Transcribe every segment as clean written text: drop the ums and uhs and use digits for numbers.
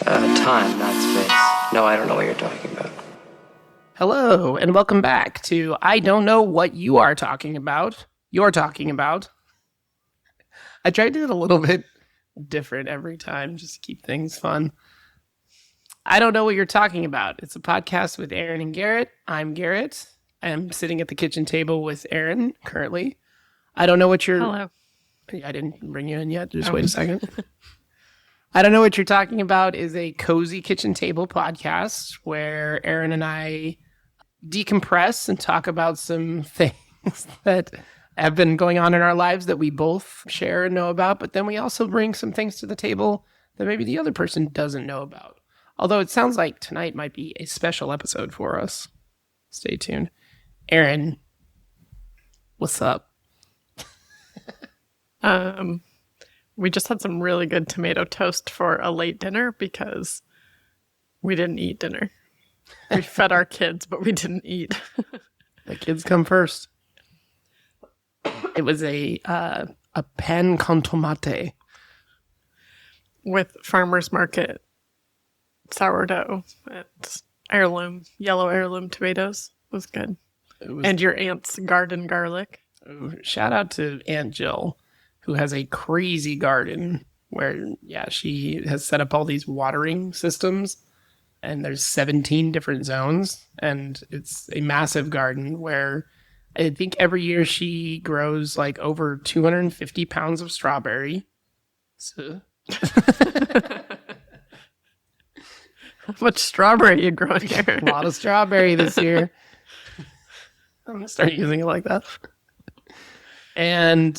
Time, not space. No, I don't know what you're talking about. Hello, and welcome back to I Don't Know What You Are Talking About. You're talking about. I try to do it a little bit different every time, just to keep things fun. I Don't Know What You're Talking About. It's a podcast with Erin and Garrett. I'm Garrett. I'm sitting at the kitchen table with Erin currently. I don't know what you're... Hello. I didn't bring you in yet. Just wait a second. I Don't Know What You're Talking About is a cozy kitchen table podcast where Erin and I decompress and talk about some things that have been going on in our lives that we both share and know about, but then we also bring some things to the table that maybe the other person doesn't know about. Although it sounds like tonight might be a special episode for us. Stay tuned. Erin, what's up? We just had some really good tomato toast for a late dinner because we didn't eat dinner. We fed our kids, but we didn't eat. The kids come first. It was a pan con tomate. With farmer's market sourdough and yellow heirloom tomatoes. It was good. And your aunt's garden garlic. Shout out to Aunt Jill, who has a crazy garden where, she has set up all these watering systems, and there's 17 different zones, and it's a massive garden where I think every year she grows like over 250 pounds of strawberry. So... How much strawberry you growing here? A lot of strawberry this year. I'm going to start using it like that. And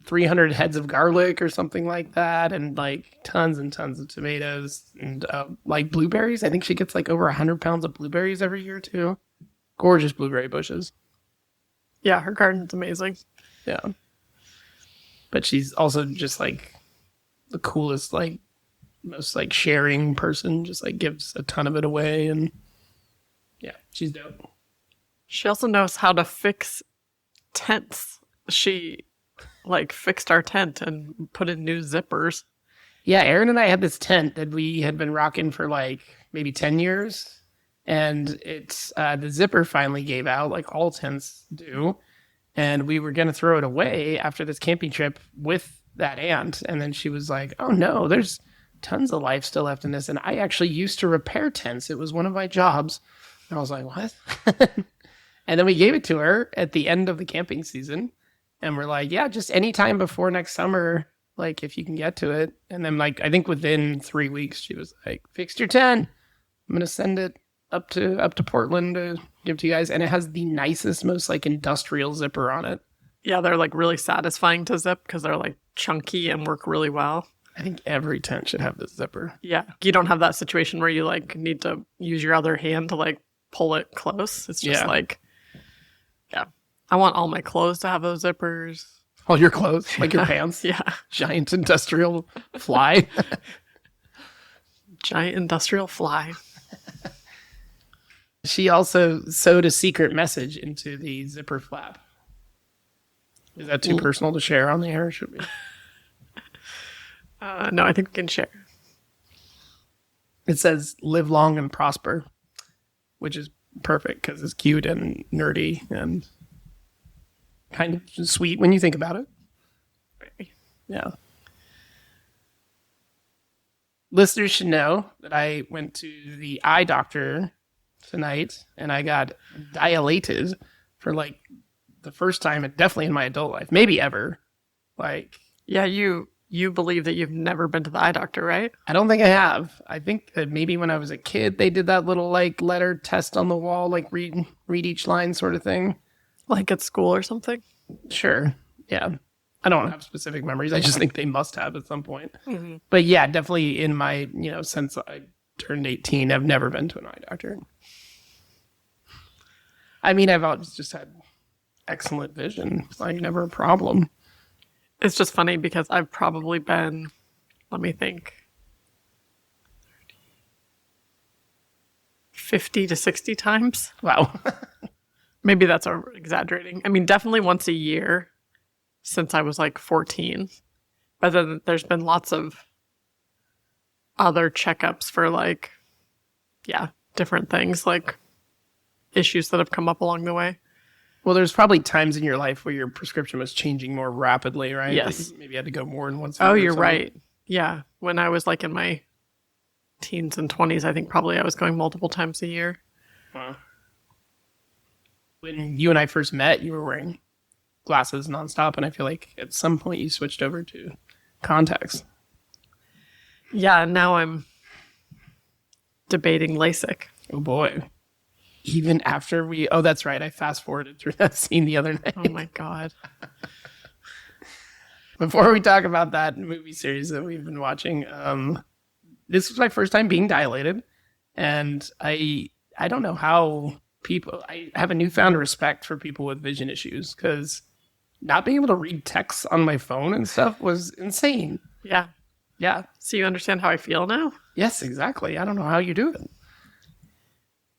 300 heads of garlic or something like that, and like tons and tons of tomatoes and like blueberries. I think she gets like over 100 pounds of blueberries every year too. Gorgeous blueberry bushes. Yeah, her garden's amazing. Yeah. But she's also just like the coolest, like most like sharing person, just like gives a ton of it away, and yeah, she's dope. She also knows how to fix tents. She fixed our tent and put in new zippers. Yeah, Erin and I had this tent that we had been rocking for like maybe 10 years, and it's the zipper finally gave out, like all tents do, and we were gonna throw it away after this camping trip with that aunt, and then she was like, "Oh no, there's tons of life still left in this, and I actually used to repair tents. It was one of my jobs." And I was like, "What?" And then we gave it to her at the end of the camping season. And we're like, yeah, just anytime before next summer, like if you can get to it. And then I think within 3 weeks, she was like, "Fixed your tent. I'm going to send it up to Portland to give to you guys." And it has the nicest, most industrial zipper on it. Yeah, they're really satisfying to zip because they're chunky and work really well. I think every tent should have this zipper. Yeah. You don't have that situation where you need to use your other hand to pull it close. It's just yeah. I want all my clothes to have those zippers. All your clothes? Like your pants? Yeah. Giant industrial fly. Giant industrial fly. She also sewed a secret message into the zipper flap. Is that too personal to share on the air? Should we? No, I think we can share. It says, "Live long and prosper," which is perfect because it's cute and nerdy and kind of sweet when you think about it. Yeah. Listeners should know that I went to the eye doctor tonight and I got dilated for the first time, and definitely in my adult life, maybe ever. Yeah, you believe that you've never been to the eye doctor, right? I don't think I have. I think that maybe when I was a kid, they did that little letter test on the wall, read each line sort of thing. Like at school or something? Sure. Yeah. I don't have specific memories. I just think they must have at some point. Mm-hmm. But yeah, definitely in my, since I turned 18, I've never been to an eye doctor. I mean, I've always just had excellent vision. Never a problem. It's just funny because I've probably been, let me think, 50 to 60 times. Wow. Maybe that's over exaggerating. I mean, definitely once a year since I was 14. But then there's been lots of other checkups for like, yeah, different things like issues that have come up along the way. Well, there's probably times in your life where your prescription was changing more rapidly, right? Yes. That you maybe had to go more than once a Oh, year or you're something. right. Yeah. When I was like in my teens and 20s, I think probably I was going multiple times a year. Wow. When you and I first met, you were wearing glasses nonstop, and I feel like at some point you switched over to contacts. Yeah. And now I'm debating LASIK. Oh boy. Even after oh, that's right. I fast forwarded through that scene the other night. Oh my God. Before we talk about that movie series that we've been watching, this was my first time being dilated, and I don't know how I have a newfound respect for people with vision issues, because not being able to read text on my phone and stuff was insane. Yeah. Yeah. So you understand how I feel now? Yes, exactly. I don't know how you do it.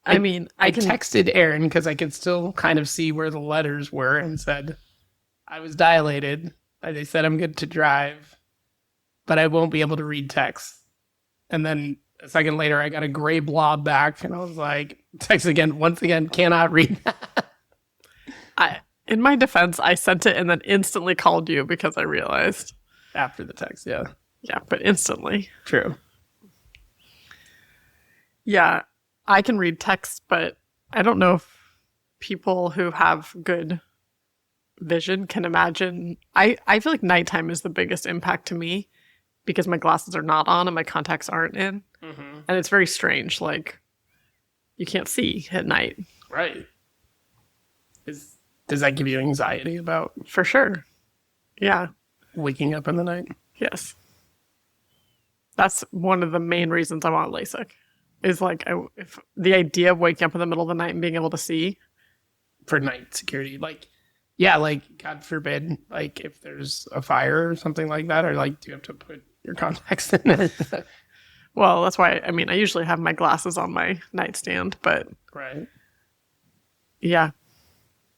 I mean, I texted Erin because I could still kind of see where the letters were and said, I was dilated. They said I'm good to drive, but I won't be able to read text. And then a second later, I got a gray blob back, and I was like, text again, once again, cannot read that. In my defense, I sent it and then instantly called you because I realized. After the text, yeah. Yeah, but instantly. True. Yeah, I can read text, but I don't know if people who have good vision can imagine. I feel like nighttime is the biggest impact to me because my glasses are not on and my contacts aren't in. Mm-hmm. And it's very strange. Like, you can't see at night. Right. Does that give you anxiety about For sure. Yeah. waking up in the night? Yes. That's one of the main reasons I want LASIK. Is like, if the idea of waking up in the middle of the night and being able to see. For night security. Like, yeah, like, God forbid, like, if there's a fire or something like that, or like, do you have to put your contacts in it? Well, that's why, I mean, I usually have my glasses on my nightstand, but Right. yeah,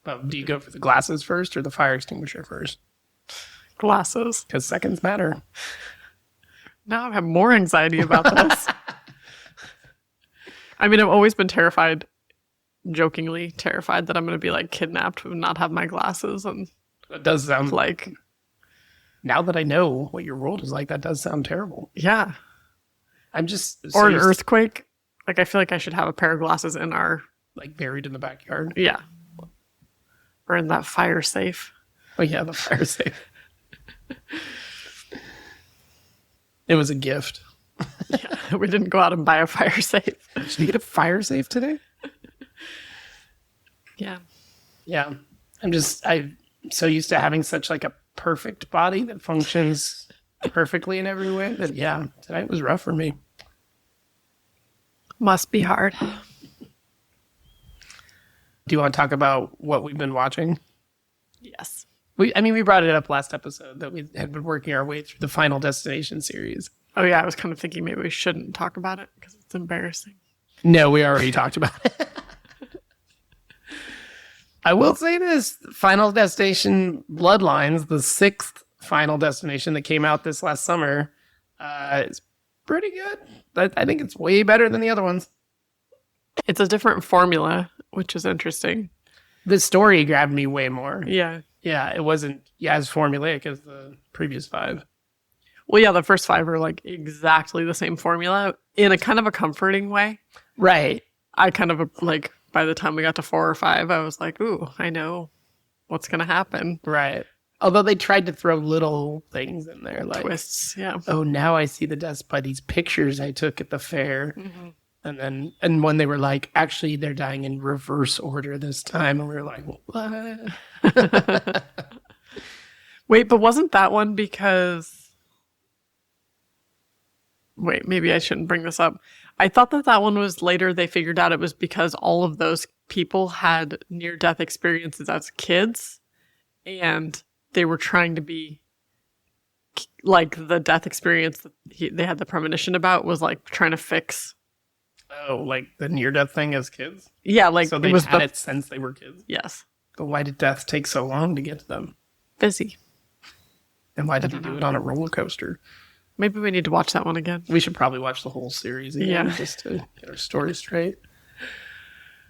But do you go for the glasses first or the fire extinguisher first? glasses. Because seconds matter. Now I have more anxiety about this. I mean, I've always been terrified, jokingly terrified that I'm going to be like kidnapped and not have my glasses. And That does sound like, now that I know what your world is like, that does sound terrible. yeah. I'm just Or an earthquake. Like, I feel like I should have a pair of glasses in our, like buried in the backyard. yeah. Or in that fire safe. Oh yeah, the fire safe. It was a gift. Yeah, we didn't go out and buy a fire safe. Did you get a fire safe today? Yeah. Yeah. I'm so used to having such like a perfect body that functions perfectly in every way that yeah, tonight was rough for me. Must be hard. Do you want to talk about what we've been watching? Yes. We brought it up last episode that we had been working our way through the Final Destination series. Oh, yeah. I was kind of thinking maybe we shouldn't talk about it because it's embarrassing. No, we already talked about it. I will say this, Final Destination Bloodlines, the 6th Final Destination that came out this last summer, is pretty good. I think it's way better than the other ones. It's a different formula, which is interesting. The story grabbed me way more. Yeah. Yeah, it wasn't as formulaic as the previous 5. Well, yeah, the first 5 are like exactly the same formula in a kind of a comforting way. Right. I kind of like, by the time we got to 4 or 5, I was like, ooh, I know what's going to happen. Right. Although they tried to throw little things in there, like Twists, yeah. oh, now I see the deaths by these pictures I took at the fair. Mm-hmm. And when they were like, actually, they're dying in reverse order this time. And we were like, what? Wait, but wasn't that one because... Wait, maybe I shouldn't bring this up. I thought that one was later they figured out it was because all of those people had near-death experiences as kids. And they were trying to be... Like, the death experience that they had the premonition about was like trying to fix... Oh, like the near-death thing as kids? Yeah, like so they it was had it since they were kids? Yes. But why did death take so long to get to them? Busy. And why did they do it on a roller coaster? Maybe we need to watch that one again. We should probably watch the whole series again Yeah. just to get our story straight.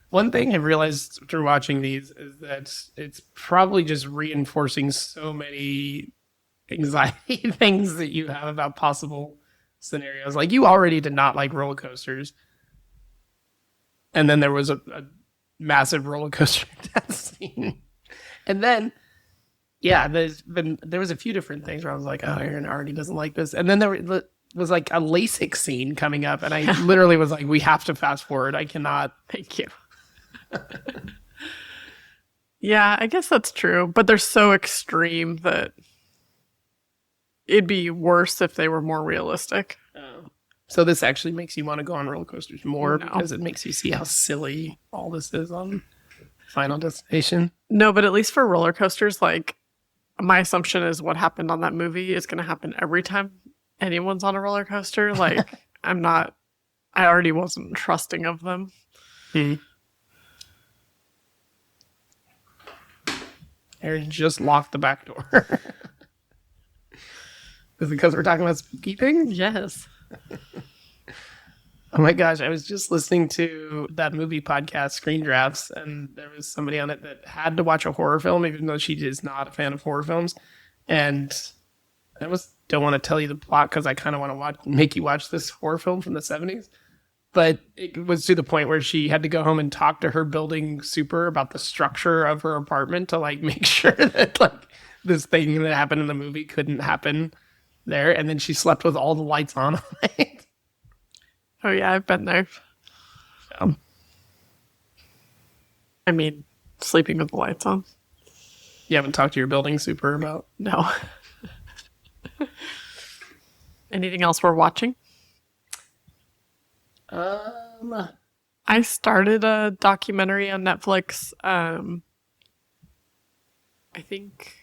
One thing I've realized through watching these is that it's probably just reinforcing so many anxiety things that you have about possible scenarios. Like, you already did not like roller coasters. And then there was a massive roller coaster death scene. And then, yeah, there was a few different things where I was like, oh, Erin already doesn't like this. And then there was like a LASIK scene coming up. And I literally was like, we have to fast forward. I cannot. Thank you. Yeah, I guess that's true. But they're so extreme that it'd be worse if they were more realistic. So this actually makes you want to go on roller coasters more No. because it makes you see how silly all this is on Final Destination. No, but at least for roller coasters, like, my assumption is what happened on that movie is going to happen every time anyone's on a roller coaster. Like, I already wasn't trusting of them. Erin just locked the back door. Is it because we're talking about spooky things? Yes. Oh my gosh, I was just listening to that movie podcast, Screen Drafts, and there was somebody on it that had to watch a horror film, even though she is not a fan of horror films. And don't want to tell you the plot because I kind of want to make you watch this horror film from the 70s. But it was to the point where she had to go home and talk to her building super about the structure of her apartment to like make sure that like this thing that happened in the movie couldn't happen there. And then she slept with all the lights on. Oh, yeah, I've been there. I mean, sleeping with the lights on. You haven't talked to your building super about? No. Anything else we're watching? I started a documentary on Netflix. I think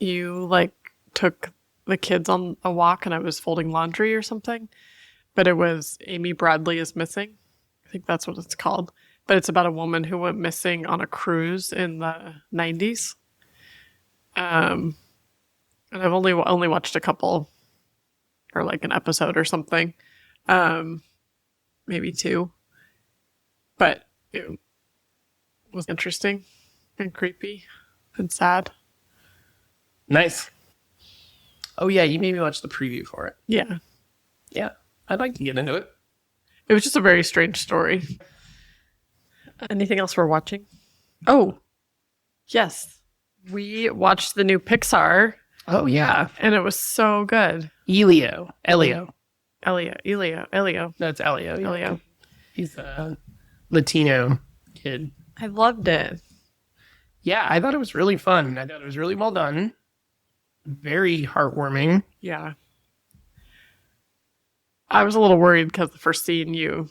you like took the kids on a walk and I was folding laundry or something. But it was Amy Bradley is Missing. I think that's what it's called. But it's about a woman who went missing on a cruise in the 90s. And I've only watched a couple or like an episode or something. Maybe two. But it was interesting and creepy and sad. Nice. Oh, yeah, you made me watch the preview for it. Yeah. Yeah, I'd like to get into it. It was just a very strange story. Anything else we're watching? Oh, yes. We watched the new Pixar, Oh, yeah. and it was so good. Elio. Elio. No, it's Elio. Yeah. Elio. He's a Latino kid. I loved it. Yeah, I thought it was really fun. I thought it was really well done. Very heartwarming. Yeah. I was a little worried because the first scene you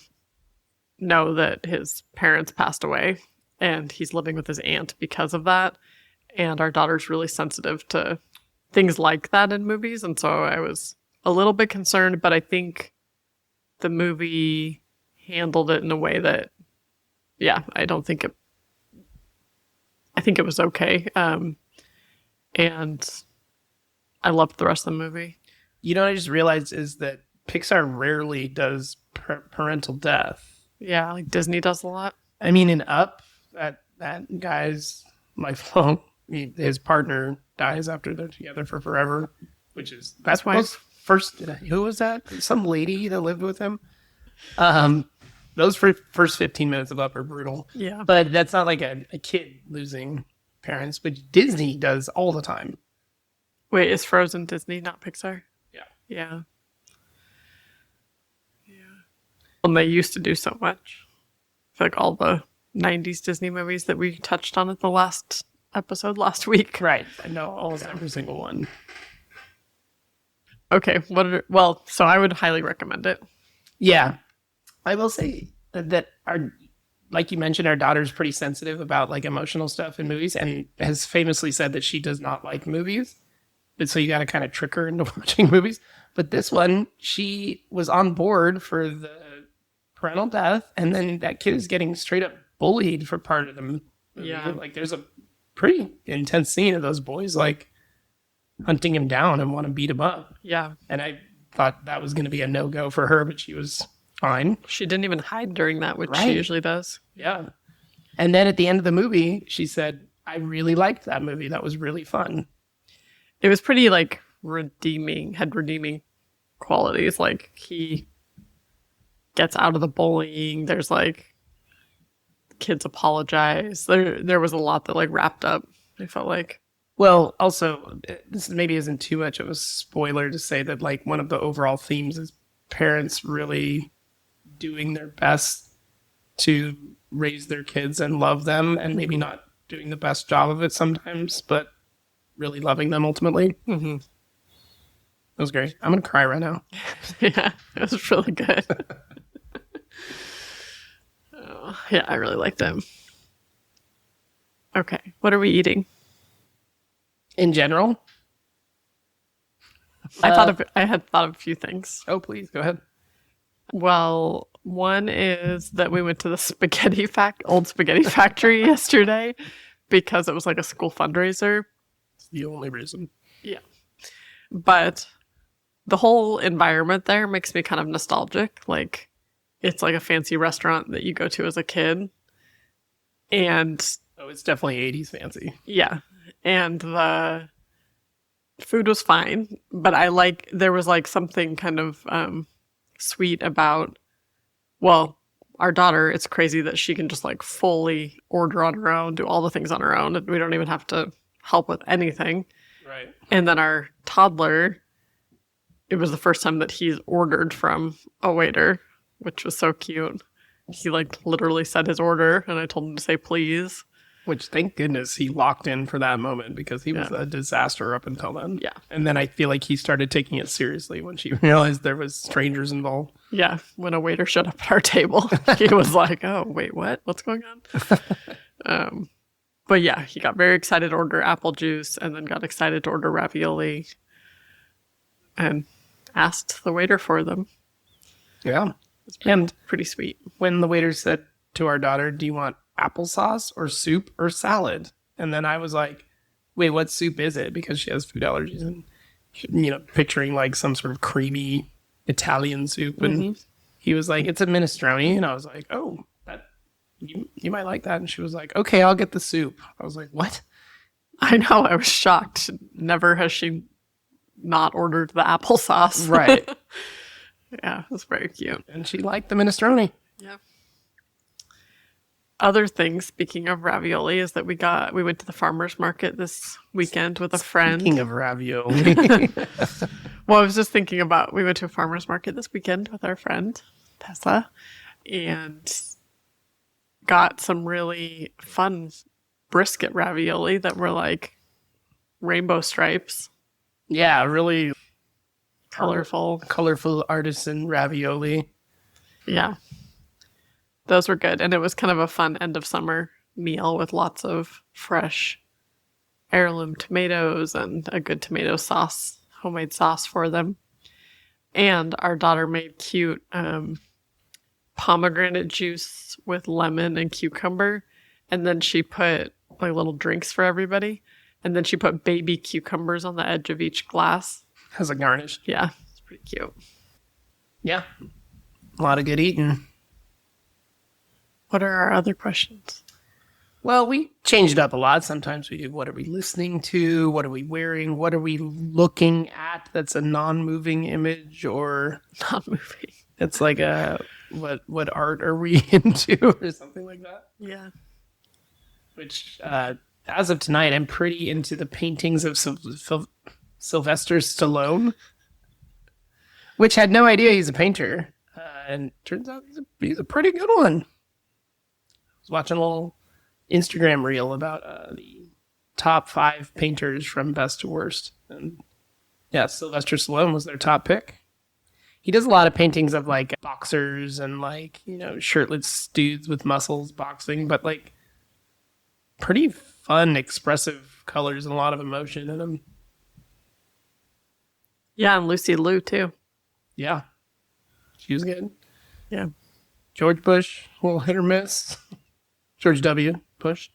know that his parents passed away and he's living with his aunt because of that. And our daughter's really sensitive to things like that in movies. And so I was a little bit concerned, but I think the movie handled it in a way that, yeah, I think it was okay. And I loved the rest of the movie. You know what I just realized is that Pixar rarely does parental death. Yeah, like Disney does a lot. I mean, in Up, that guy's lifelong, his partner dies after they're together for forever, that's why first. Who was that? Some lady that lived with him. Those first 15 minutes of Up are brutal. Yeah, but that's not like a kid losing parents, which Disney does all the time. Wait, is Frozen Disney, not Pixar? Yeah. Yeah. And they used to do so much. I feel like all the 90s Disney movies that we touched on at the last episode last week. Right. I know almost every single one. Okay. So I would highly recommend it. Yeah. I will say that like you mentioned, our daughter's pretty sensitive about like emotional stuff in movies and has famously said that she does not like movies. But so you got to kind of trick her into watching movies. But this one, she was on board for the parental death, and then that kid is getting straight up bullied for part of the movie. Yeah. Like there's a pretty intense scene of those boys like hunting him down and want to beat him up. Yeah. And I thought that was going to be a no-go for her, but she was fine. She didn't even hide during that, which she Right. usually does. Yeah. And then at the end of the movie, she said, I really liked that movie. That was really fun. It was pretty like redeeming qualities. Like he gets out of the bullying. There's like kids apologize. There was a lot that like wrapped up. I felt like. Well, also, this maybe isn't too much of a spoiler to say that like one of the overall themes is parents really doing their best to raise their kids and love them, and maybe not doing the best job of it sometimes, but really loving them ultimately. Mm-hmm. It was great. I'm going to cry right now. Yeah, it was really good. Oh, yeah, I really liked it. Okay, what are we eating? In general? I had thought of a few things. Oh, please, go ahead. Well, one is that we went to the old spaghetti factory yesterday because it was like a school fundraiser. It's the only reason. Yeah. But the whole environment there makes me kind of nostalgic. Like it's like a fancy restaurant that you go to as a kid. And Oh, it's definitely 80s fancy. yeah. And the food was fine, but there was like something kind of sweet about, well, our daughter, it's crazy that she can just like fully order on her own, do all the things on her own, and we don't even have to help with anything. Right. And then our toddler, it was the first time that he's ordered from a waiter, which was so cute. He like literally said his order, and I told him to say please. Which, thank goodness, he locked in for that moment because he was a disaster up until then. Yeah. And then I feel like he started taking it seriously when she realized there was strangers involved. Yeah, when a waiter showed up at our table, he was like, "Oh, wait, what? What's going on?" But yeah, he got very excited to order apple juice, and then got excited to order ravioli, and asked the waiter for them. Yeah. And Pretty sweet. when the waiter said to our daughter, do you want applesauce or soup or salad? And then I was like, wait, what soup is it? Because she has food allergies and, picturing like some sort of creamy Italian soup. And he was like, it's a minestrone. And I was like, oh, that you might like that. And she was like, okay, I'll get the soup. I was like, what? I know, I was shocked. Never has she not ordered the applesauce. Right. Yeah, it was very cute. And she liked the minestrone. Yeah. Other things, speaking of ravioli, is that we went to the farmer's market this weekend with a friend. Speaking of ravioli. Well, I was just thinking about, we went to a farmer's market this weekend with our friend, Tessa, and got some really fun brisket ravioli that were like rainbow stripes. Yeah, really Colorful artisan ravioli. Yeah. Those were good. And it was kind of a fun end of summer meal with lots of fresh heirloom tomatoes and a good tomato sauce, homemade sauce for them. And our daughter made cute pomegranate juice with lemon and cucumber. And then she put like little drinks for everybody. And then she put baby cucumbers on the edge of each glass. As a garnish. Yeah, it's pretty cute. Yeah. A lot of good eating. What are our other questions? Well, we changed it up a lot. Sometimes we do, what are we listening to? What are we wearing? What are we looking at that's a non-moving image? Or Not moving. it's like what art are we into? Or something like that. Yeah. Which, as of tonight, I'm pretty into the paintings of Sylvester Stallone, which had no idea he's a painter. And turns out he's a pretty good one. I was watching a little Instagram reel about the top 5 painters from best to worst. And yeah, Sylvester Stallone was their top pick. He does a lot of paintings of like boxers and like, shirtless dudes with muscles boxing, but like pretty fun, expressive colors and a lot of emotion in them. Yeah, and Lucy Liu, too. Yeah. She was good. Yeah. George Bush, a little hit or miss. George W. Bush.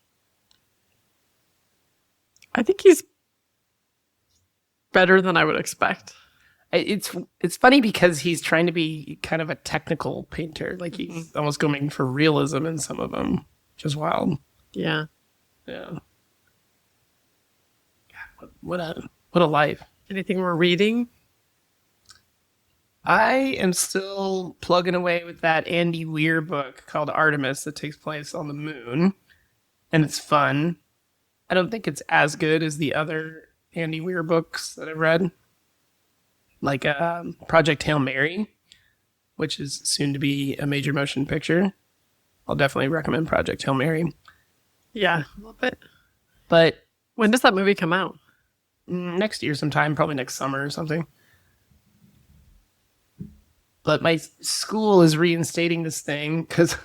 I think he's better than I would expect. It's funny because he's trying to be kind of a technical painter. Like he's almost going for realism in some of them, which is wild. Yeah. Yeah. God, what a life. Anything we're reading? I am still plugging away with that Andy Weir book called Artemis that takes place on the moon. And it's fun. I don't think it's as good as the other Andy Weir books that I've read. Like Project Hail Mary, which is soon to be a major motion picture. I'll definitely recommend Project Hail Mary. Yeah, a little bit. But when does that movie come out? Next year sometime, probably next summer or something. But my school is reinstating this thing because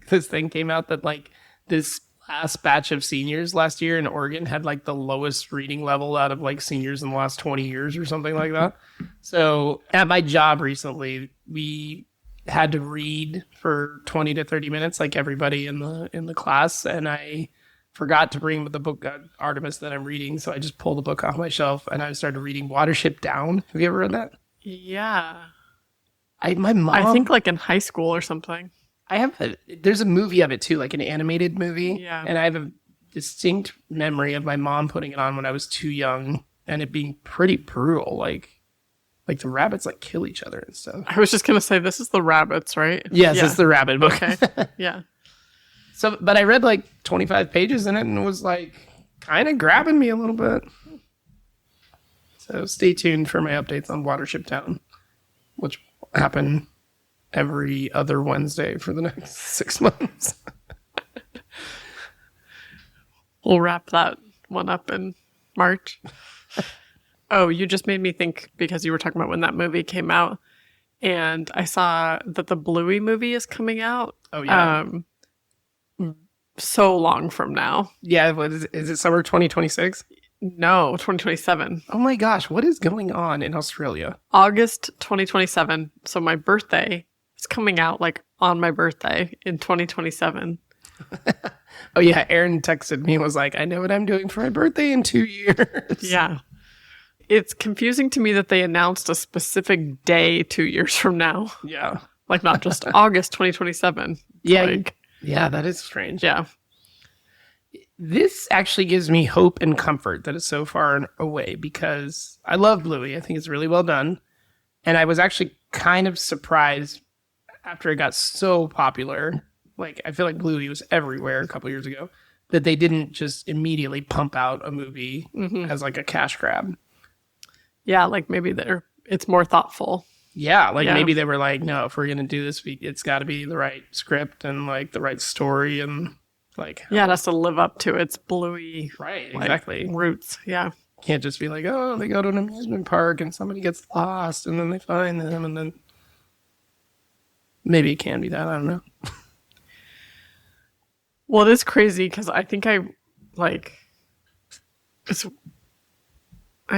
this thing came out that like this last batch of seniors last year in Oregon had like the lowest reading level out of like seniors in the last 20 years or something like that. So at my job recently, we had to read for 20 to 30 minutes like everybody in the class, and I forgot to bring the book Artemis that I'm reading, so I just pulled the book off my shelf and I started reading Watership Down. Have you ever read that? Yeah. My mom, I think like in high school or something. There's a movie of it too, like an animated movie. Yeah. And I have a distinct memory of my mom putting it on when I was too young and it being pretty brutal. Like the rabbits like kill each other and stuff. I was just going to say, this is the rabbits, right? Yes, yeah. It's the rabbit book. Okay. Yeah. So, but I read like 25 pages in it and it was like kind of grabbing me a little bit. So stay tuned for my updates on Watership Down, which will happen every other Wednesday for the next 6 months. We'll wrap that one up in March. Oh, you just made me think because you were talking about when that movie came out. And I saw that the Bluey movie is coming out. Oh, yeah. So long from now. Yeah. What is it summer 2026? No, 2027. Oh my gosh. What is going on in Australia? August 2027. So my birthday is coming out like on my birthday in 2027. Oh yeah. Erin texted me and was like, I know what I'm doing for my birthday in 2 years. Yeah. It's confusing to me that they announced a specific day 2 years from now. Yeah. Like not just August 2027. Yeah. Like, yeah, that is strange. Yeah. This actually gives me hope and comfort that it's so far away because I love Bluey. I think it's really well done. And I was actually kind of surprised after it got so popular. Like, I feel like Bluey was everywhere a couple years ago, that they didn't just immediately pump out a movie as like a cash grab. Yeah, like maybe it's more thoughtful. Yeah, like maybe they were like, no, if we're going to do this, it's got to be the right script and like the right story and like... Yeah, it has to live up to its Bluey right, exactly. roots. Yeah. Can't just be like, oh, they go to an amusement park and somebody gets lost and then they find them and then... Maybe it can be that, I don't know. Well, it is crazy because I think I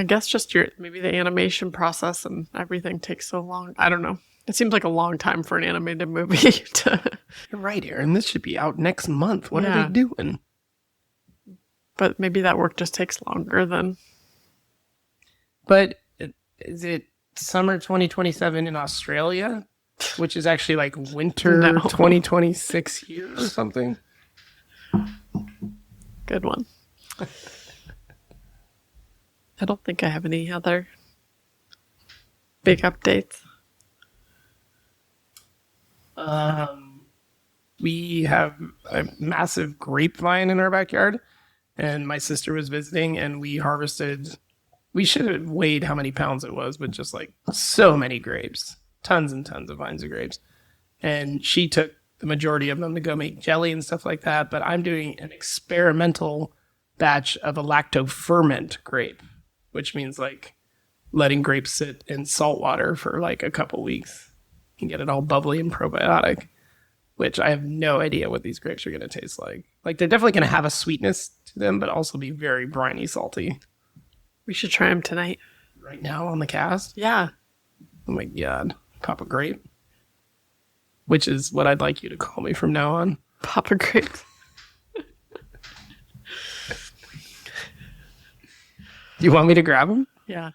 guess just maybe the animation process and everything takes so long. I don't know. It seems like a long time for an animated movie to... You're right, Erin. This should be out next month. What are they doing? But maybe that work just takes longer than... But is it summer 2027 in Australia? Which is actually like winter 2026 here or something? Good one. I don't think I have any other big updates. We have a massive grapevine in our backyard, and my sister was visiting, and we harvested. We should have weighed how many pounds it was, but just like so many grapes, tons and tons of vines of grapes. And she took the majority of them to go make jelly and stuff like that. But I'm doing an experimental batch of a lactoferment grape, which means like letting grapes sit in salt water for like a couple weeks and get it all bubbly and probiotic, which I have no idea what these grapes are going to taste like. Like they're definitely going to have a sweetness to them, but also be very briny, salty. We should try them tonight. Right now on the cast? Yeah. Oh my God. Papa Grape. Which is what I'd like you to call me from now on. Papa Grape. Do you want me to grab them? Yeah.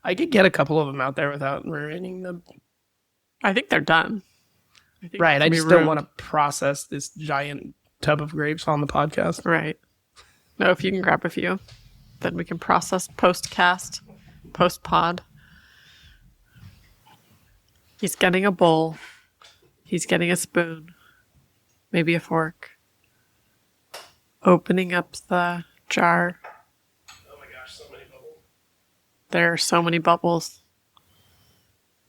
I could get a couple of them out there without ruining them. I think they're done. Right. I Maybe just don't ruined. want to process this giant tub of grapes on the podcast. Right. No, if you can grab a few, then we can process post-cast, post-pod. He's getting a bowl. He's getting a spoon. Maybe a fork. Opening up the jar. Oh my gosh, so many bubbles. There are so many bubbles.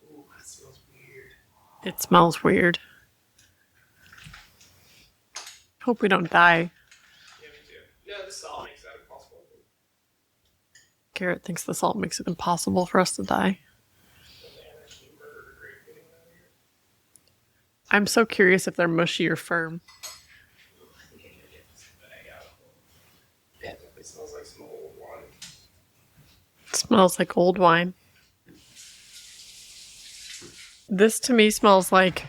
Ooh, that smells weird. It smells weird. Hope we don't die. Yeah, me too. No, this all makes that impossible. Garrett thinks the salt makes it impossible for us to die. I'm so curious if they're mushy or firm. Yeah, it definitely smells like some old wine. It smells like old wine. This to me smells like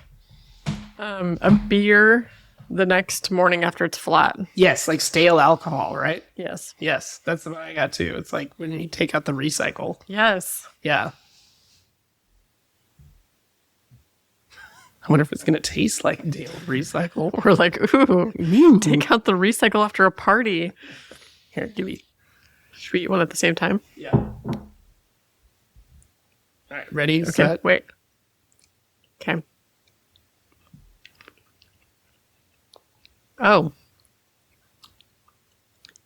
a beer the next morning after it's flat. Yes, like stale alcohol, right? Yes. Yes, that's what I got too. It's like when you take out the recycle. Yes. Yeah. I wonder if it's going to taste like Dale recycle. We're like, ooh, take out the recycle after a party. Here, give me. Should we eat one at the same time? Yeah. All right, ready, Okay, set. wait. Okay. Oh.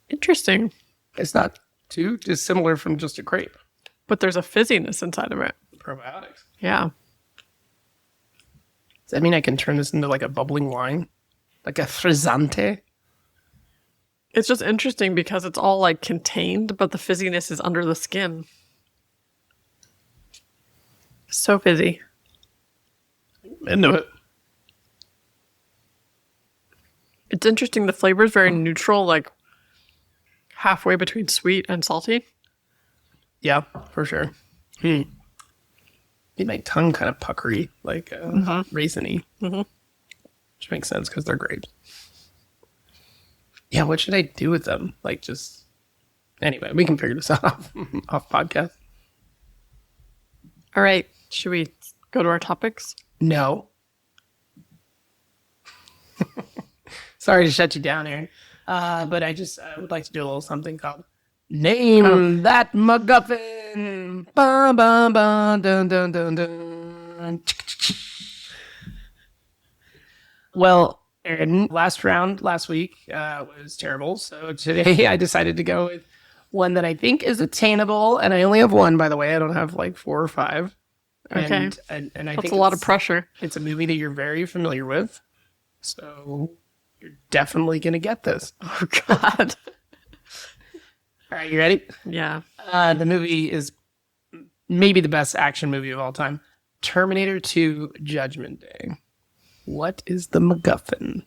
Interesting. It's not too dissimilar from just a crepe. But there's a fizziness inside of it. Probiotics. Yeah. Does that mean I can turn this into like a bubbling wine? Like a frizzante? It's just interesting because it's all like contained, but the fizziness is under the skin. So fizzy. Into it. It's interesting. The flavor is very neutral, like halfway between sweet and salty. Yeah, for sure. Made my tongue kind of puckery, like raisiny. Which makes sense because they're grapes. Yeah, what should I do with them? Like just... Anyway, we can figure this out off podcast. All right. Should we go to our topics? No. Sorry to shut you down, Erin. But I just would like to do a little something called Name That MacGuffin. Bum, bum, bum, dun, dun, dun, dun. Well, Erin, last week was terrible. So today I decided to go with one that I think is attainable. And I only have one, by the way. I don't have like 4 or 5. Okay. And I That's think a lot of pressure. it's a movie that you're very familiar with. So you're definitely going to get this. Oh, God. All right, you ready? Yeah. The movie is maybe the best action movie of all time. Terminator 2 Judgment Day. What is the MacGuffin?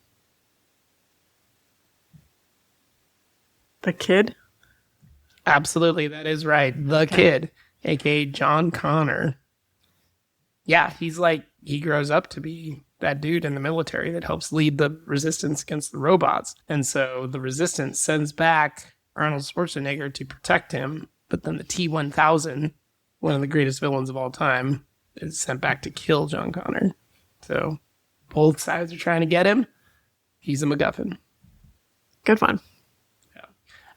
The kid? Absolutely, that is right. The kid, aka John Connor. Yeah, he grows up to be that dude in the military that helps lead the resistance against the robots. And so the resistance sends back Arnold Schwarzenegger to protect him. But then the T-1000, one of the greatest villains of all time, is sent back to kill John Connor. So both sides are trying to get him. He's a MacGuffin. Good one.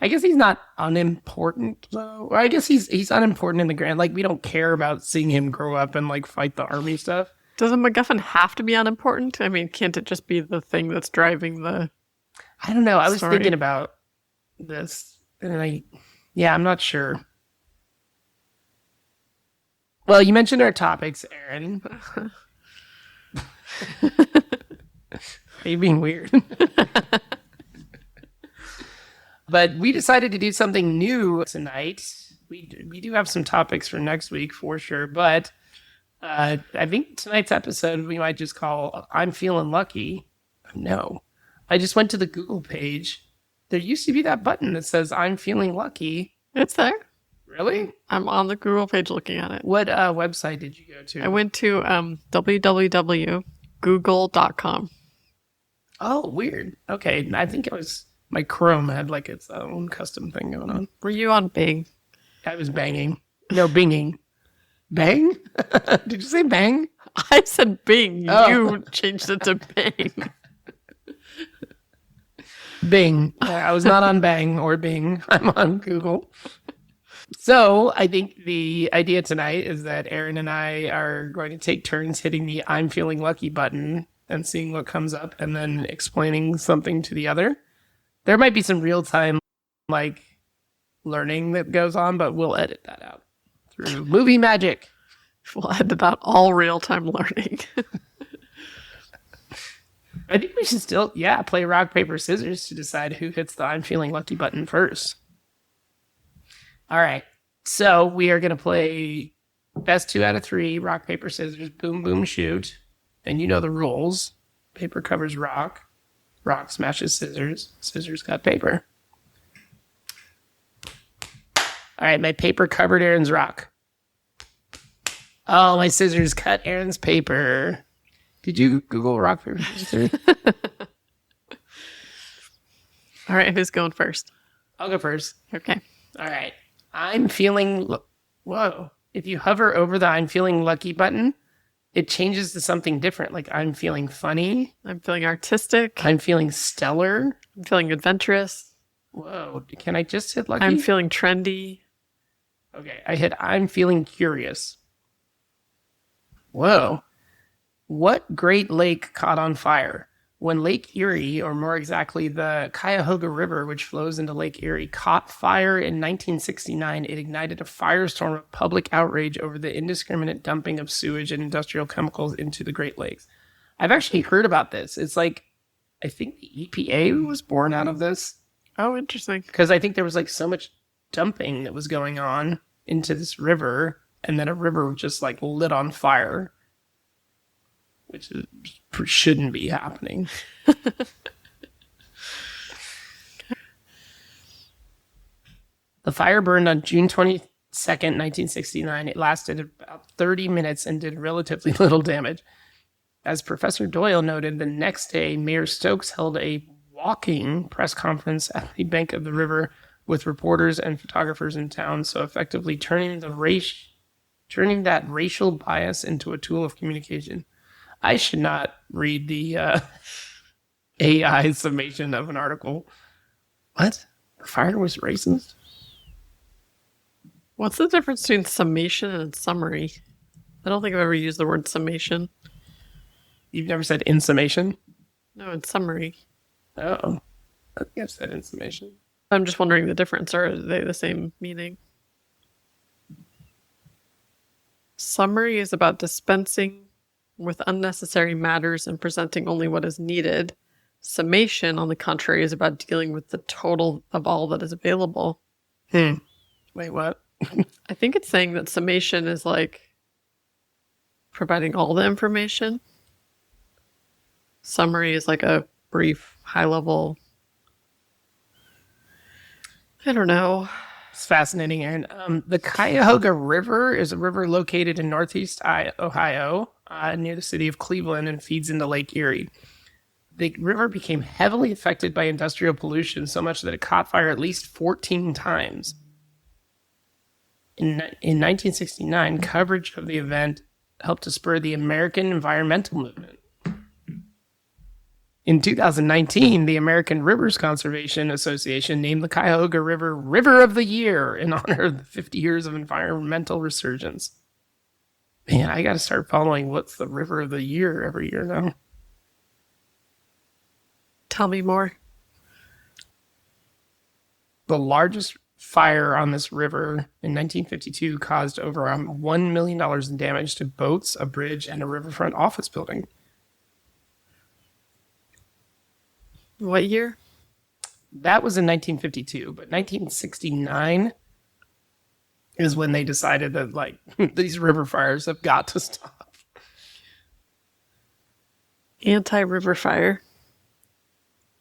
I guess he's not unimportant, though. Or I guess he's unimportant in the grand. Like, we don't care about seeing him grow up and, like, fight the army stuff. Does a MacGuffin have to be unimportant? I mean, can't it just be the thing that's driving the... I don't know. I was Sorry. thinking about this, and I'm not sure. Well, you mentioned our topics, Erin. Are you being weird? But we decided to do something new tonight. We do have some topics for next week for sure, but I think tonight's episode we might just call I'm Feeling Lucky. No. I just went to the Google page. There used to be that button that says I'm Feeling Lucky. It's there. Really? I'm on the Google page looking at it. What website did you go to? I went to www.google.com. Oh, weird. Okay, I think it was my Chrome had like its own custom thing going on. Were you on Bing? I was banging. No, binging. Bang? Did you say bang? I said Bing. Oh. You changed it to Bing. Bing. I was not on Bang or Bing. I'm on Google. So I think the idea tonight is that Erin and I are going to take turns hitting the I'm feeling lucky button and seeing what comes up and then explaining something to the other. There might be some real time like learning that goes on, but we'll edit that out through movie magic. We'll edit out all real-time learning. I think we should still, play rock, paper, scissors to decide who hits the I'm feeling lucky button first. All right. So we are going to play best 2 out of 3, rock, paper, scissors, boom, boom, shoot. And you know the rules. Paper covers rock. Rock smashes scissors. Scissors got paper. All right. My paper covered Aaron's rock. Oh, my scissors cut Aaron's paper. Did you Google rock, paper, scissors? All right, who's going first? I'll go first. Okay. All right. I'm feeling... Whoa. If you hover over the I'm feeling lucky button, it changes to something different. Like I'm feeling funny. I'm feeling artistic. I'm feeling stellar. I'm feeling adventurous. Whoa. Can I just hit lucky? I'm feeling trendy. Okay. I hit I'm feeling curious. Whoa. What Great Lake caught on fire? When Lake Erie, or more exactly the Cuyahoga River, which flows into Lake Erie, caught fire in 1969, it ignited a firestorm of public outrage over the indiscriminate dumping of sewage and industrial chemicals into the Great Lakes. I've actually heard about this. It's like, I think the EPA was born out of this. Oh, interesting. Because I think there was like so much dumping that was going on into this river, and then a river just like lit on fire. Which shouldn't be happening. The fire burned on June 22nd, 1969. It lasted about 30 minutes and did relatively little damage. As Professor Doyle noted, the next day, Mayor Stokes held a walking press conference at the bank of the river with reporters and photographers in town, so effectively turning that racial bias into a tool of communication. I should not read the AI summation of an article. What? The fire was racist? What's the difference between summation and summary? I don't think I've ever used the word summation. You've never said in summation? No, it's summary. Oh. I think I've said in summation. I'm just wondering the difference. Or are they the same meaning? Summary is about dispensing with unnecessary matters and presenting only what is needed. Summation, on the contrary, is about dealing with the total of all that is available. Wait, what? I think it's saying that summation is like providing all the information. Summary is like a brief, high level. I don't know. It's fascinating, Aaron. The Cuyahoga River is a river located in northeast Ohio, near the city of Cleveland, and feeds into Lake Erie. The river became heavily affected by industrial pollution, so much that it caught fire at least 14 times. In 1969, coverage of the event helped to spur the American environmental movement. In 2019, the American Rivers Conservation Association named the Cuyahoga River River of the Year in honor of the 50 years of environmental resurgence. Man, I got to start following what's the River of the Year every year now. Tell me more. The largest fire on this river in 1952 caused over $1 million in damage to boats, a bridge, and a riverfront office building. What year? That was in 1952, but 1969 is when they decided that, like, these river fires have got to stop. Anti-river fire.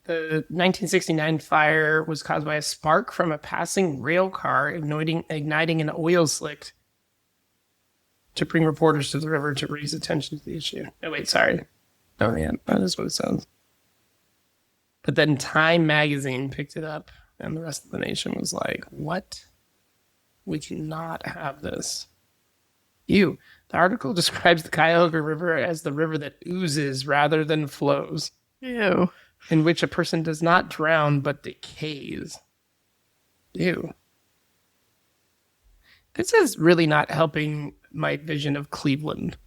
The 1969 fire was caused by a spark from a passing rail car igniting an oil slick to bring reporters to the river to raise attention to the issue. Oh, wait, sorry. Oh, yeah, that is what it sounds. But then Time magazine picked it up, and the rest of the nation was like, what? We cannot have this. Ew. The article describes the Cuyahoga River as the river that oozes rather than flows, Ew. in which a person does not drown but decays. Ew. This is really not helping my vision of Cleveland.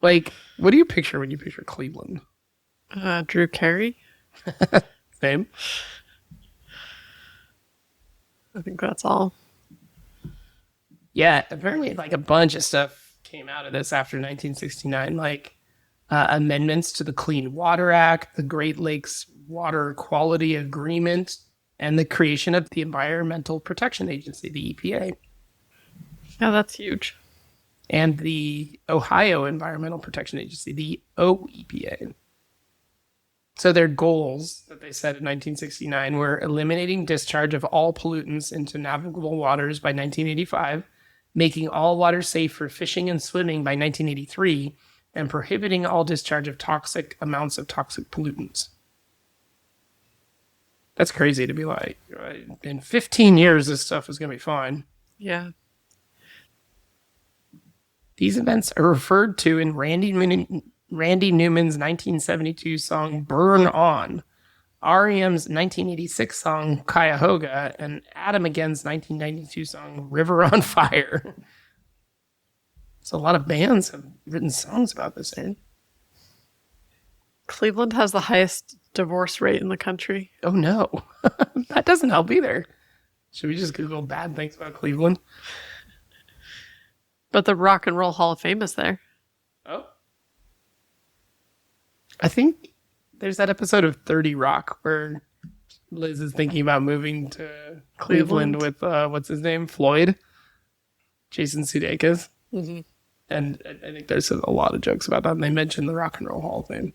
Like, what do you picture when you picture Cleveland? Drew Carey? Same. I think that's all. Yeah, apparently, like, a bunch of stuff came out of this after 1969, like amendments to the Clean Water Act, the Great Lakes Water Quality Agreement, and the creation of the Environmental Protection Agency, the EPA, Yeah, that's huge. and the Ohio Environmental Protection Agency, the OEPA. So their goals that they set in 1969 were eliminating discharge of all pollutants into navigable waters by 1985, making all water safe for fishing and swimming by 1983, and prohibiting all discharge of toxic amounts of toxic pollutants. That's crazy to be like, in 15 years, this stuff is going to be fine. Yeah. These events are referred to in Randy Newman's 1972 song Burn On, REM's 1986 song Cuyahoga, and Adam Again's 1992 song River on Fire. So a lot of bands have written songs about this, Aaron. Cleveland has the highest divorce rate in the country. Oh no, that doesn't help either. Should we just Google bad things about Cleveland? But the Rock and Roll Hall of Fame is there. Oh. I think there's that episode of 30 Rock where Liz is thinking about moving to Cleveland with, what's his name? Floyd? Jason Sudeikis. Mm-hmm. And I think there's a lot of jokes about that. And they mentioned the Rock and Roll Hall of Fame.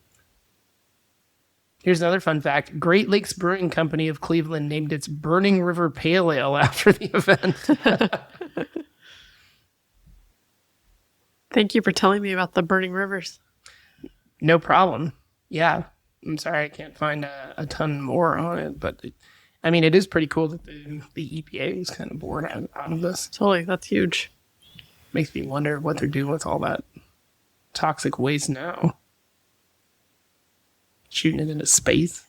Here's another fun fact. Great Lakes Brewing Company of Cleveland named its Burning River Pale Ale after the event. Thank you for telling me about the burning rivers. No problem. Yeah. I'm sorry I can't find a ton more on it. But, it is pretty cool that the EPA is kind of born out of this. Totally. That's huge. Makes me wonder what they're doing with all that toxic waste now. Shooting it into space.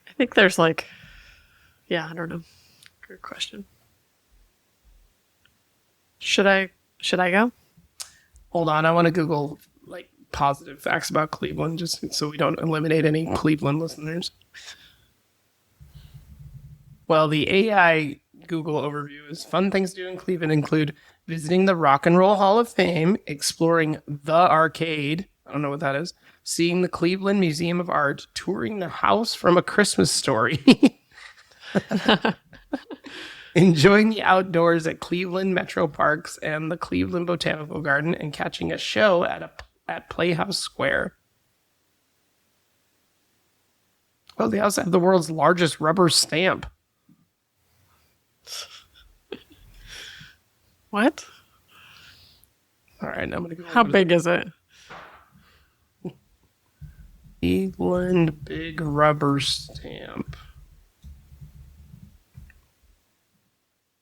I think there's I don't know. Good question. Should I go? Hold on, I want to Google positive facts about Cleveland just so we don't eliminate any Cleveland listeners. Well, the AI Google overview is fun things to do in Cleveland include visiting the Rock and Roll Hall of Fame, exploring the arcade, I don't know what that is, seeing the Cleveland Museum of Art, touring the house from A Christmas Story, enjoying the outdoors at Cleveland Metro Parks and the Cleveland Botanical Garden, and catching a show at Playhouse Square. Oh, they also have the world's largest rubber stamp. What? All right, now I'm going to go. How big is it? Cleveland big rubber stamp.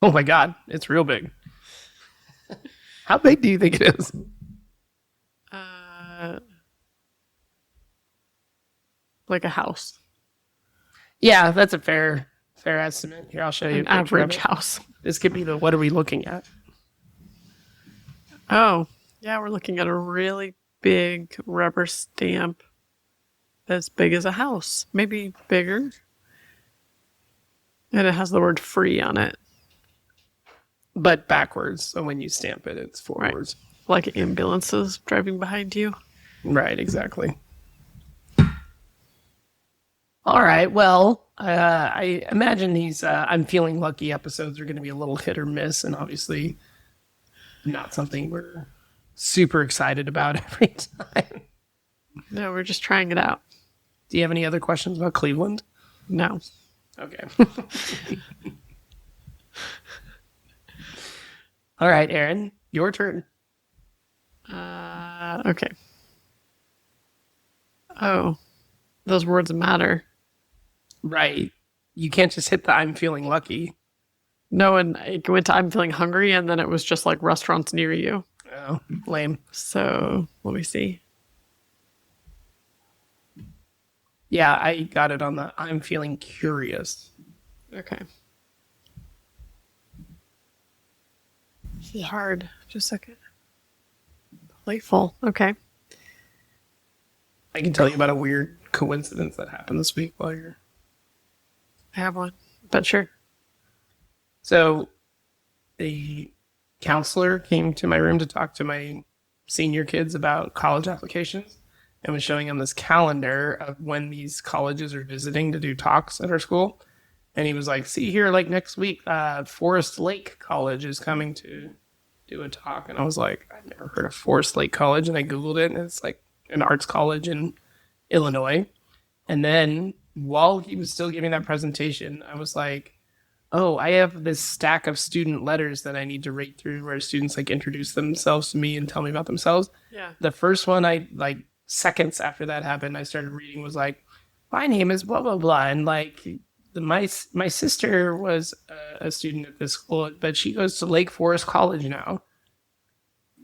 Oh my God, it's real big. How big do you think it is? Like a house. Yeah, that's a fair estimate. Here, I'll show you An a picture of average it. house. This could be the what are we looking at? Oh, yeah, we're looking at a really big rubber stamp as big as a house. Maybe bigger. And it has the word free on it. But backwards. So when you stamp it, it's forwards. Like ambulances driving behind you. Right, exactly. All right, well, I imagine these I'm Feeling Lucky episodes are going to be a little hit or miss, and obviously not something we're super excited about every time. No, we're just trying it out. Do you have any other questions about Cleveland? No. Okay. All right, Erin, your turn. Okay. Oh, those words matter. Right. You can't just hit the I'm feeling lucky. No, and it went to I'm feeling hungry, and then it was just like restaurants near you. Oh, lame. So let me see. Yeah, I got it on the I'm feeling curious. Okay. This is hard. Just a second. Playful. Okay. I can tell you about a weird coincidence that happened this week while you're... I have one, but sure. So, the counselor came to my room to talk to my senior kids about college applications and was showing them this calendar of when these colleges are visiting to do talks at our school. And he was like, see here, like next week, Forest Lake College is coming to do a talk. And I was like, I've never heard of Forest Lake College. And I Googled it, and it's like an arts college in Illinois. And then while he was still giving that presentation, I was like, oh, I have this stack of student letters that I need to read through where students like introduce themselves to me and tell me about themselves. Yeah. The first one I like seconds after that happened, I started reading was like, my name is blah, blah, blah. And like my sister was a student at this school, but she goes to Lake Forest College now.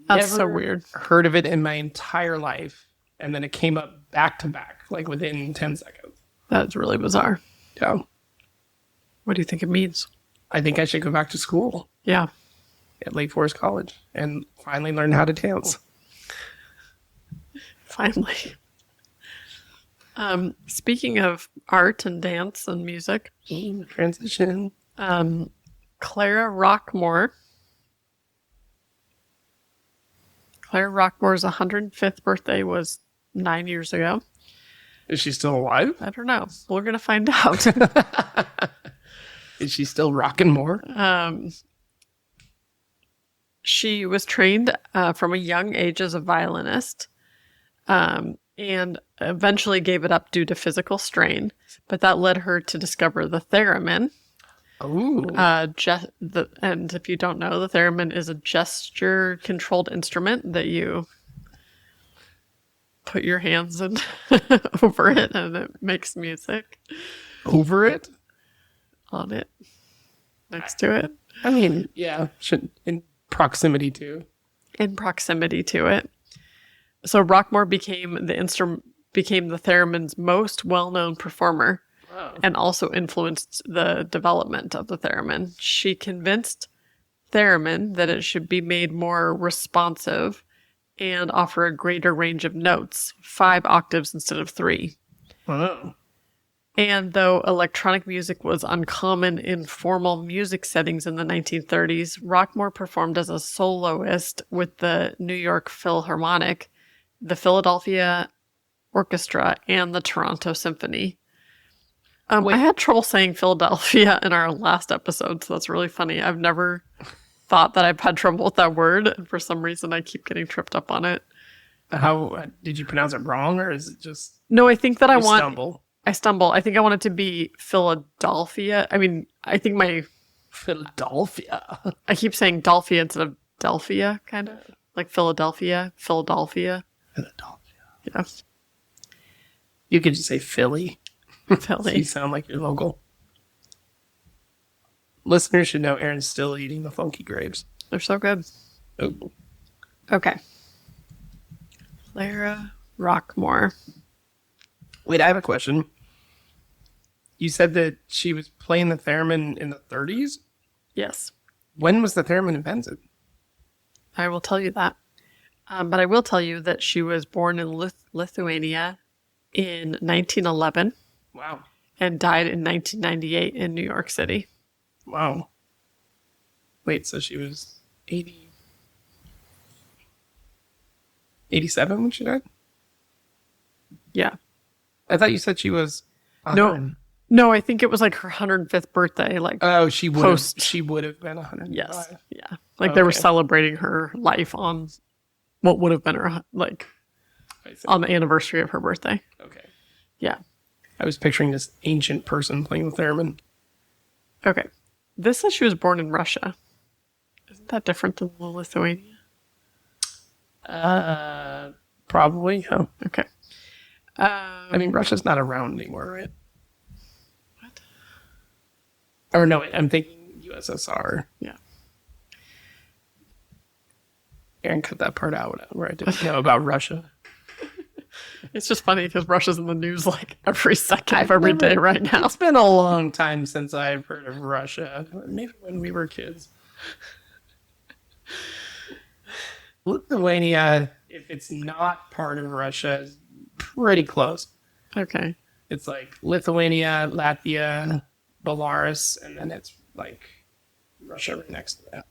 That's so Never weird. heard of it in my entire life. And then it came up back to back, like within 10 seconds. That's really bizarre. Yeah. What do you think it means? I think I should go back to school Yeah. at Lake Forest College and finally learn how to dance. Finally. Speaking of art and dance and music, Transition. Clara Rockmore's 105th birthday was 9 years ago. Is she still alive? I don't know. We're going to find out. Is she still rocking more? She was trained from a young age as a violinist and eventually gave it up due to physical strain. But that led her to discover the theremin. Ooh. And if you don't know, the theremin is a gesture-controlled instrument that you put your hands in over it, and it makes music. Over it? On it. Next to it. I mean, yeah, in proximity to. In proximity to it. So Rockmore became the theremin's most well-known performer. Wow. And also influenced the development of the theremin. She convinced theremin that it should be made more responsive and offer a greater range of notes, 5 octaves instead of 3. Oh. And though electronic music was uncommon in formal music settings in the 1930s, Rockmore performed as a soloist with the New York Philharmonic, the Philadelphia Orchestra, and the Toronto Symphony. I had trouble saying Philadelphia in our last episode, so that's really funny. I've never thought that I've had trouble with that word, and for some reason I keep getting tripped up on it. How did you pronounce it wrong, or is it just No, I think that I stumble? I stumble. I think I want it to be Philadelphia. I mean, I think Philadelphia. I keep saying Dolphia instead of Delphia, kind of. Like Philadelphia. Philadelphia. Yeah. You could just say Philly. Philly. You sound like you're local. Listeners should know Erin's still eating the funky grapes. They're so good. Oh. Okay. Clara Rockmore. Wait, I have a question. You said that she was playing the theremin in the 30s? Yes. When was the theremin invented? I will tell you that. But I will tell you that she was born in Lithuania in 1911. Wow. And died in 1998 in New York City. Wow. Wait, so she was 87 when she died? Yeah. I thought you said she was 100. No, I think it was like her 105th birthday. Like, oh, she would have been 105. Yes. Yeah. Like they were celebrating her life on what would have been her, like, on the anniversary of her birthday. Okay. Yeah. I was picturing this ancient person playing the theremin. Okay. This says she was born in Russia. Isn't that different than Lithuania? Probably. Oh. Okay. I mean, Russia's not around anymore, right? What? Or no, I'm thinking USSR. Yeah. Aaron cut that part out where I didn't know about Russia. It's just funny because Russia's in the news like every second of every day right now. It's been a long time since I've heard of Russia. Maybe when we were kids. Lithuania, if it's not part of Russia, is pretty close. Okay. It's like Lithuania, Latvia, Belarus, and then it's like Russia right next to that.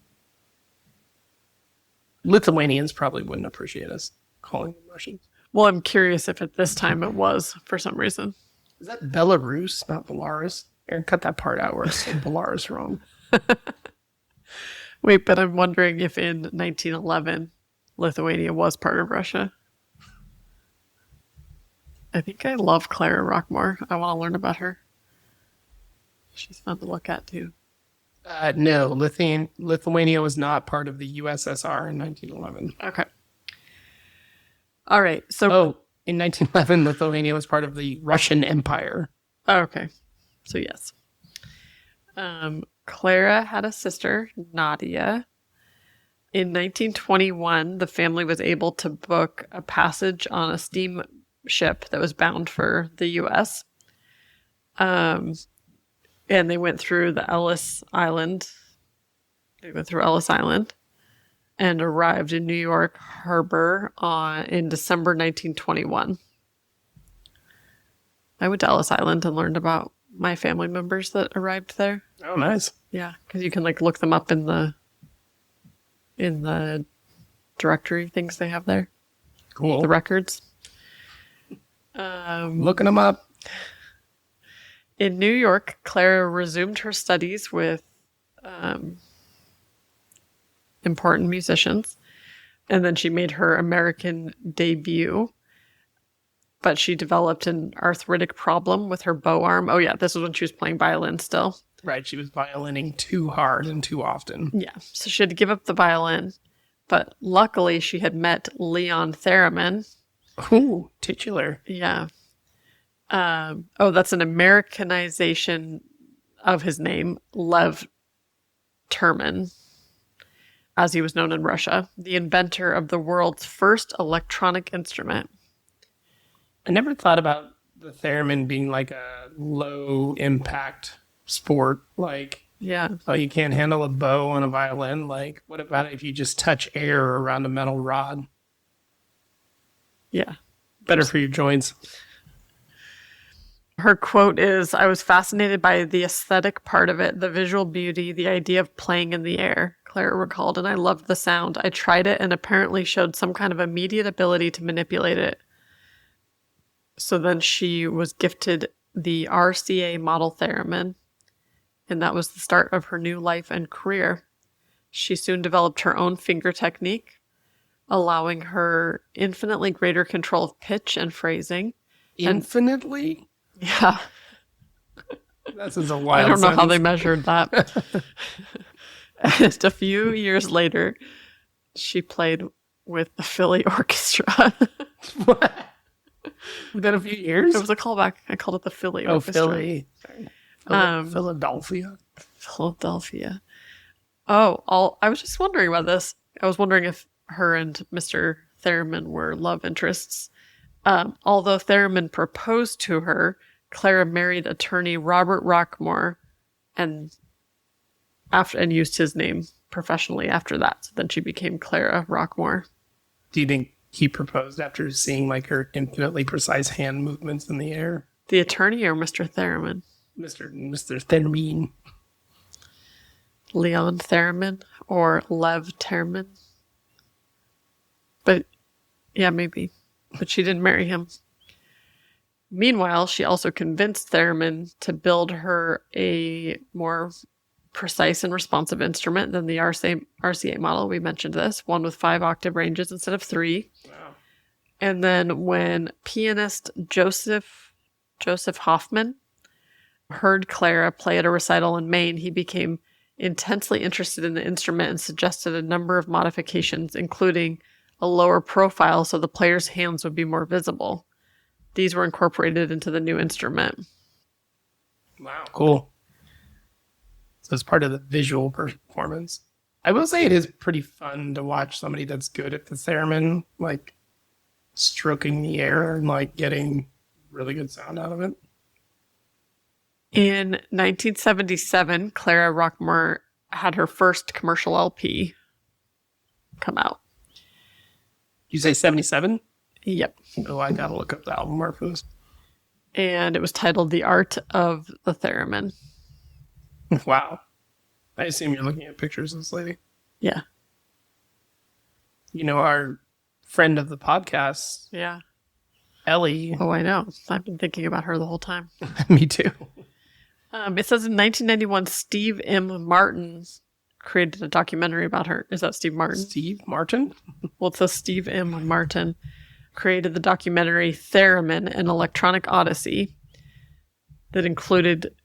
Lithuanians probably wouldn't appreciate us calling them Russians. Well, I'm curious if at this time it was for some reason. Is that Belarus, not Belarus? Aaron, cut that part out where I said Belarus wrong. Wait, but I'm wondering if in 1911, Lithuania was part of Russia. I think I love Clara Rockmore. I want to learn about her. She's fun to look at, too. No, Lithuania was not part of the USSR in 1911. Okay. All right. So, in 1911, Lithuania was part of the Russian Empire. Okay. So, yes. Clara had a sister, Nadia. In 1921, the family was able to book a passage on a steamship that was bound for the U.S. And they went through Ellis Island. They went through Ellis Island and arrived in New York Harbor in December 1921. I went to Ellis Island and learned about my family members that arrived there. Oh, nice. Yeah, because you can like look them up in the directory things they have there. Cool. The records. Looking them up. In New York, Clara resumed her studies with important musicians, and then she made her American debut. But she developed an arthritic problem with her bow arm. Oh yeah, this was when she was playing violin still. Right, she was violining too hard and too often. Yeah, so she had to give up the violin. But luckily, she had met Leon Theremin. Ooh, titular. Yeah. That's an Americanization of his name, Lev Terman, as he was known in Russia, the inventor of the world's first electronic instrument. I never thought about the theremin being like a low impact sport. Like, Yeah. oh, you can't handle a bow on a violin. Like, what about if you just touch air around a metal rod? Yeah. Better for your joints. Her quote is, "I was fascinated by the aesthetic part of it, the visual beauty, the idea of playing in the air," Clara recalled, "and I loved the sound. I tried it and apparently showed some kind of immediate ability to manipulate it." So then she was gifted the RCA model theremin, and that was the start of her new life and career. She soon developed her own finger technique, allowing her infinitely greater control of pitch and phrasing. Infinitely? Yeah. This is a wild I don't know how sentence. they measured that. And a few years later, she played with the Philly Orchestra. What? Within a few years? It was a callback. I called it the Philly Oh, Orchestra. Philly. Sorry. Philadelphia. Philadelphia. Oh, I was just wondering about this. I was wondering if her and Mr. Theremin were love interests. Although Theremin proposed to her, Clara married attorney Robert Rockmore and used his name professionally after that. So then she became Clara Rockmore. Do you think he proposed after seeing like her infinitely precise hand movements in the air? The attorney or Mr. Theremin? Mr. Theremins. Leon Theremin or Lev Termin? But yeah, maybe. But she didn't marry him. Meanwhile, she also convinced Theremin to build her a more precise and responsive instrument than the RCA model. We mentioned this, one with 5 octave ranges instead of 3. Wow. And then when pianist Joseph Hoffman heard Clara play at a recital in Maine, he became intensely interested in the instrument and suggested a number of modifications, including a lower profile so the player's hands would be more visible. These were incorporated into the new instrument. Wow, cool. So it's part of the visual performance. I will say it is pretty fun to watch somebody that's good at the theremin, like stroking the air and like getting really good sound out of it. In 1977, Clara Rockmore had her first commercial LP come out. You say 77? Yep. Oh, I gotta look up the album art for this. And it was titled The Art of the Theremin. Wow. I assume you're looking at pictures of this lady. Yeah. You know, our friend of the podcast, Yeah. Ellie. Oh, I know. I've been thinking about her the whole time. Me too. It says in 1991, Steve M. Martin created a documentary about her. Is that Steve Martin? Steve Martin? Well, it says Steve M. Martin created the documentary Theremin, an Electronic Odyssey, that included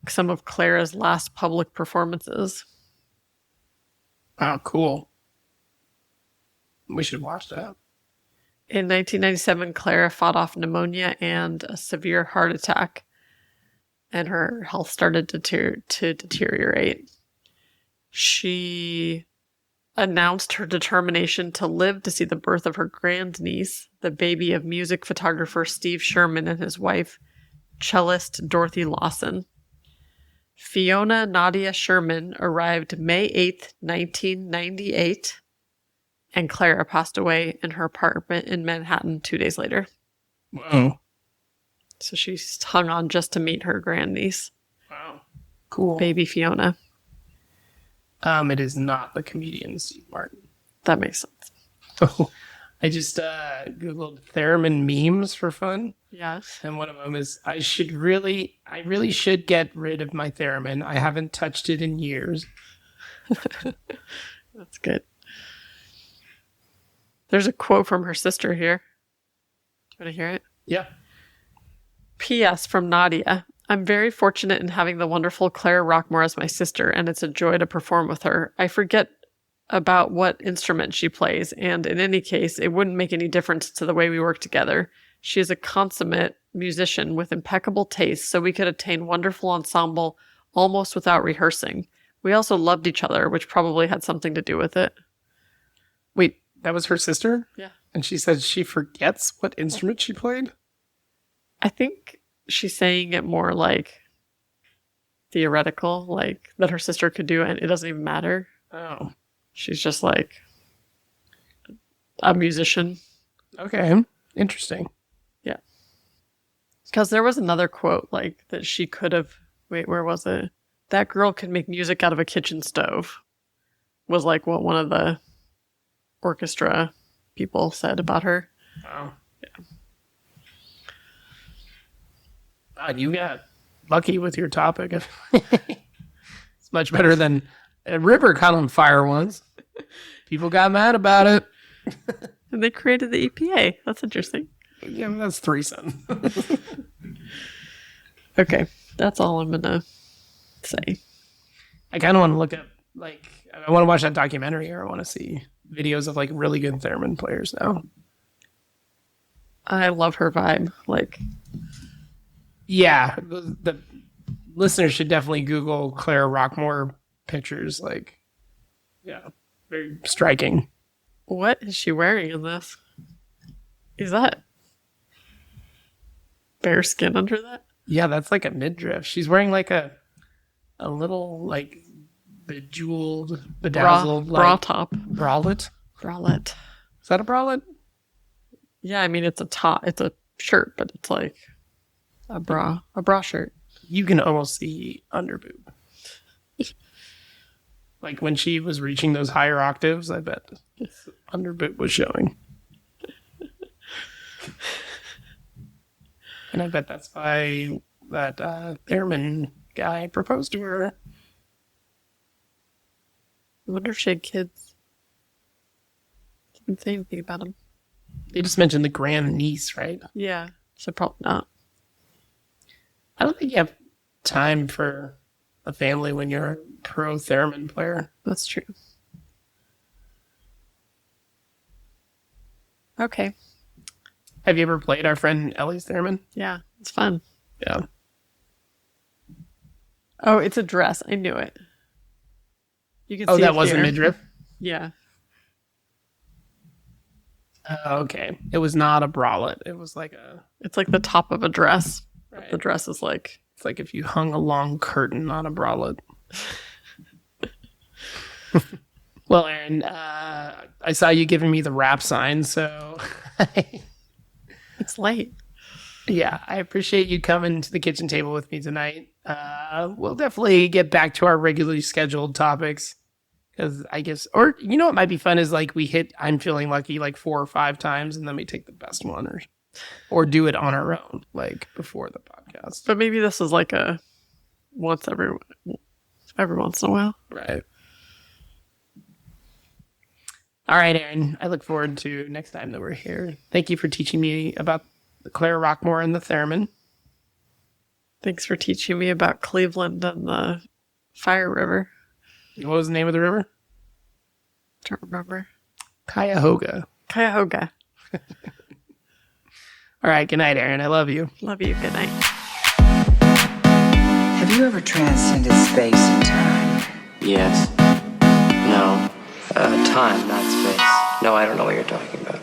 some of Clara's last public performances. Oh, cool. We should watch that. In 1997, Clara fought off pneumonia and a severe heart attack, and her health started to deteriorate. She announced her determination to live to see the birth of her grandniece, the baby of music photographer Steve Sherman and his wife, cellist Dorothy Lawson. Fiona Nadia Sherman arrived May 8th, 1998, and Clara passed away in her apartment in Manhattan 2 days later. Wow. So she's hung on just to meet her grandniece, Wow. Cool. baby Fiona. It is not the comedian Steve Martin. That makes sense. So I just Googled theremin memes for fun. Yes. And one of them is, I really should get rid of my theremin. I haven't touched it in years. That's good. There's a quote from her sister here. Do you want to hear it? Yeah. P.S. from Nadia. I'm very fortunate in having the wonderful Clara Rockmore as my sister, and it's a joy to perform with her. I forget about what instrument she plays, and in any case, it wouldn't make any difference to the way we work together. She is a consummate musician with impeccable taste, so we could attain wonderful ensemble almost without rehearsing. We also loved each other, which probably had something to do with it. Wait, that was her sister? Yeah. And she said she forgets what instrument she played? I think she's saying it more like theoretical, like that her sister could do, and it doesn't even matter. Oh. She's just like a musician. Okay. Interesting. Yeah. Because there was another quote like that she could have. Wait, where was it? That girl can make music out of a kitchen stove. Was like what one of the orchestra people said about her. Wow. Yeah. God, you got lucky with your topic. It's much better than Ripper caught on fire once. People got mad about it. And they created the EPA. That's interesting. Yeah, that's threesome. Okay, that's all I'm gonna say. I kind of want to look up, like, I want to watch that documentary, or I want to see videos of like really good theremin players now. I love her vibe. Like, Yeah, the listeners should definitely Google Clara Rockmore pictures. Like, yeah, very striking. what is she wearing in this? Is that bare skin under that? Yeah, that's like a midriff. She's wearing like a little like bejeweled, bedazzled Bra like, top. bralette. Bralette. Is that a bralette? Yeah, I mean it's a top. It's a shirt, but it's like a bra shirt. You can almost see underboob. Like when she was reaching those higher octaves, I bet underboob was showing. And I bet that's why that Theremin guy proposed to her. I wonder if she had kids. Didn't say anything about them. They just mentioned the grand niece, right? Yeah, so probably not. I don't think you have time for a family when you're a pro theremin player. That's true. Okay. Have you ever played our friend Ellie's theremin? Yeah, it's fun. Yeah. Oh, it's a dress. I knew it. You can Oh, see that it was a here. midriff? Yeah. Okay. It was not a bralette. It was like a... It's like the top of a dress. Right. The dress is like... It's like if you hung a long curtain on a bralette. Well, Erin, I saw you giving me the rap sign, so... It's late. Yeah, I appreciate you coming to the kitchen table with me tonight. We'll definitely get back to our regularly scheduled topics. Because I guess, or you know what might be fun is like we hit I'm feeling lucky like 4 or 5 times and then we take the best one or do it on our own, like before the podcast. But maybe this is like a every once in a while. Right. All right, Erin. I look forward to next time that we're here. Thank you for teaching me about the Claire Rockmore and the Theremin. Thanks for teaching me about Cleveland and the Fire River. What was the name of the river? Don't remember. Cuyahoga. Cuyahoga. All right. Good night, Erin. I love you. Love you. Good night. Have you ever transcended space and time? Yes. No. Time, not space. No, I don't know what you're talking about.